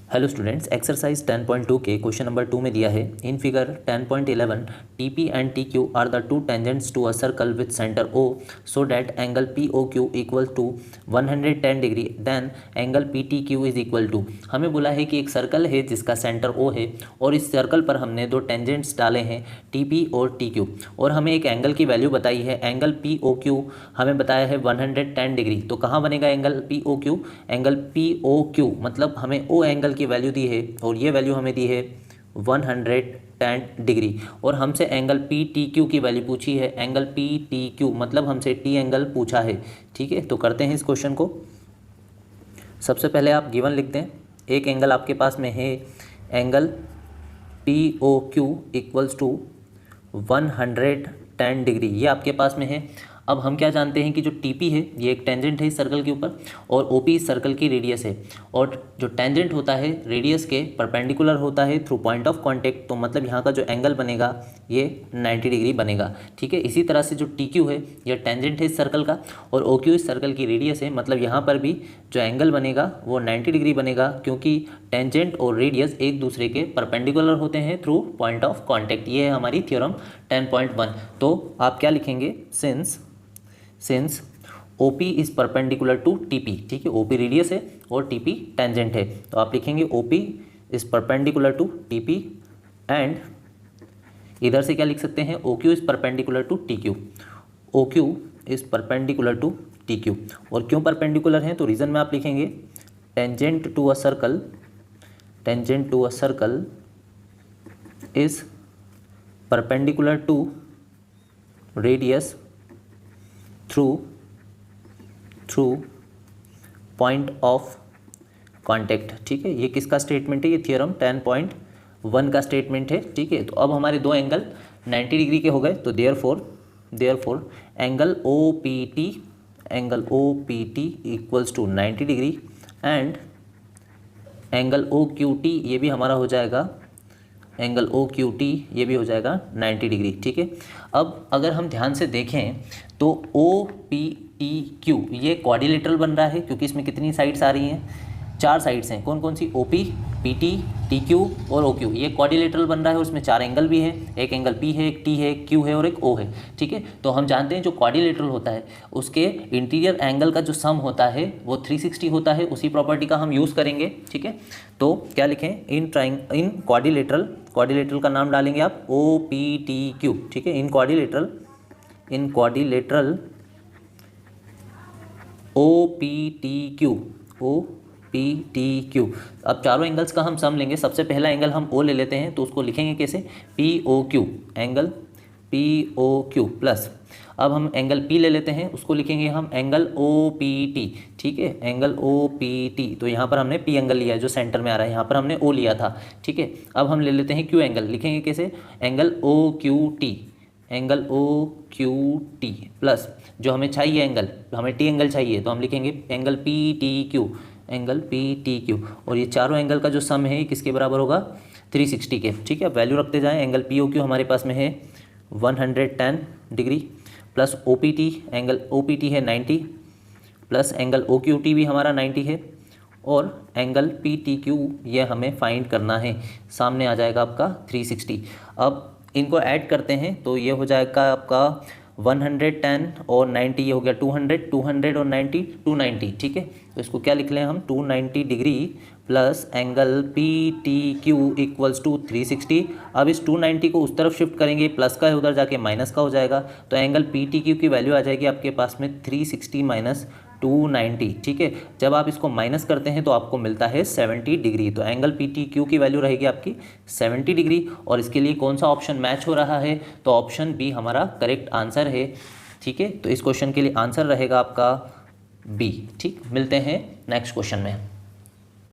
Hello students, exercise 10.2 के question number 2 में दिया है in figure 10.11 TP and TQ are the two tangents to a circle with centre O so that angle POQ equal to 110 degree then angle PTQ is equal to. हमें बोला है कि एक circle है जिसका सेंटर O है और इस सर्कल पर हमने दो टेंजेंट्स डाले हैं TP और TQ और हमें एक एंगल की वैल्यू बताई है। एंगल POQ हमें बताया है 110 डिग्री। तो कहाँ बनेगा एंगल POQ? एंगल POQ मतलब हमें O एंगल की वैल्यू दी है और ये वैल्यू हमें दी है 110 डिग्री और हमसे एंगल PTQ की वैल्यू पूछी है। एंगल PTQ मतलब हमसे T एंगल पूछा है। ठीक है, तो करते हैं इस क्वेश्चन को। सबसे पहले आप गिवन लिख दें। एक एंगल आपके पास में है angle POQ equals to 110 degree, ये आपके पास में है। अब हम क्या जानते हैं कि जो TP है ये एक टेंजेंट है इस सर्कल के ऊपर और OP इस सर्कल की रेडियस है और जो टेंजेंट होता है रेडियस के परपेंडिकुलर होता है थ्रू पॉइंट ऑफ कांटेक्ट। तो मतलब यहाँ का जो एंगल बनेगा ये 90 डिग्री बनेगा। ठीक है, इसी तरह से जो TQ है ये टेंजेंट है इस सर्कल का और OQ इस सर्कल की रेडियस है। मतलब यहाँ पर भी जो एंगल बनेगा वो 90 डिग्री बनेगा क्योंकि टेंजेंट और रेडियस एक दूसरे के परपेंडिकुलर होते हैं थ्रू पॉइंट ऑफ कॉन्टैक्ट। ये है हमारी थ्योरम 10.1। तो आप क्या लिखेंगे? Since OP is perpendicular to TP। ठीक है, OP रेडियस है और TP टेंजेंट है, तो आप लिखेंगे OP is perpendicular to TP and इधर से क्या लिख सकते हैं? OQ is perpendicular to TQ। OQ is perpendicular to TQ और क्यों परपेंडिकुलर हैं तो रीज़न में आप लिखेंगे tangent to a circle is perpendicular to radius through point of contact. ठीक है, ये किसका स्टेटमेंट है? ये थ्योरम 10.1 का स्टेटमेंट है। ठीक है, तो अब हमारे दो एंगल 90 डिग्री के हो गए, तो therefore angle OPT equals to 90 degree and angle OQT ये भी हमारा हो जाएगा, एंगल OQT ये भी हो जाएगा 90 डिग्री। ठीक है, अब अगर हम ध्यान से देखें तो OPTQ ये क्वाड्रिलेटरल बन रहा है क्योंकि इसमें कितनी साइड्स आ रही हैं? 4 साइड्स हैं। कौन कौन सी? OP, PT, TQ और OQ। ये क्वाड्रिलेटरल बन रहा है और उसमें 4 एंगल भी हैं। एक एंगल P है, एक T है, एक Q है और एक O है। ठीक है, तो हम जानते हैं जो क्वाड्रिलेटरल होता है उसके इंटीरियर एंगल का जो सम होता है वो 360 होता है। उसी प्रॉपर्टी का हम यूज़ करेंगे। ठीक है, तो क्या लिखें? इन क्वाड्रिलेटरल का नाम डालेंगे आप OPTQ। ठीक है, इन क्वाड्रिलेटरल OPTQ। अब चारों एंगल्स का हम सम लेंगे। सबसे पहला एंगल हम O ले लेते हैं, तो उसको लिखेंगे कैसे? POQ, एंगल POQ प्लस अब हम एंगल P ले लेते हैं, उसको लिखेंगे हम एंगल OPT। ठीक है, एंगल OPT। तो यहाँ पर हमने P एंगल लिया है जो सेंटर में आ रहा है, यहाँ पर हमने O लिया था। ठीक है, अब हम ले लेते हैं Q एंगल, लिखेंगे कैसे? Angle OQT, angle OQT plus जो हमें चाहिए एंगल, हमें T एंगल चाहिए, तो हम लिखेंगे एंगल PTQ, एंगल PTQ। और ये चारों एंगल का जो सम है किसके बराबर होगा? 360 के। ठीक है, वैल्यू रखते जाएं। एंगल POQ हमारे पास में है 110 degree plus OPT, angle OPT है 90 प्लस एंगल OQT भी हमारा 90 है और एंगल PTQ ये हमें फाइंड करना है। सामने आ जाएगा आपका 360। अब इनको ऐड करते हैं तो ये हो जाएगा आपका 110 और 90, ये हो गया 200 और 90 290। ठीक है, तो इसको क्या लिख लें हम? 290 degree plus angle PTQ equals to 360। अब इस 290 को उस तरफ शिफ्ट करेंगे, प्लस का है उधर जाके माइनस का हो जाएगा, तो एंगल PTQ की वैल्यू आ जाएगी आपके पास में 360 माइनस 290। ठीक है, जब आप इसको माइनस करते हैं तो आपको मिलता है 70 डिग्री। तो एंगल PTQ की वैल्यू रहेगी आपकी 70 डिग्री और इसके लिए कौन सा ऑप्शन मैच हो रहा है? तो ऑप्शन बी हमारा करेक्ट आंसर है। ठीक है, तो इस क्वेश्चन के लिए आंसर रहेगा आपका बी। ठीक, मिलते हैं नेक्स्ट क्वेश्चन में।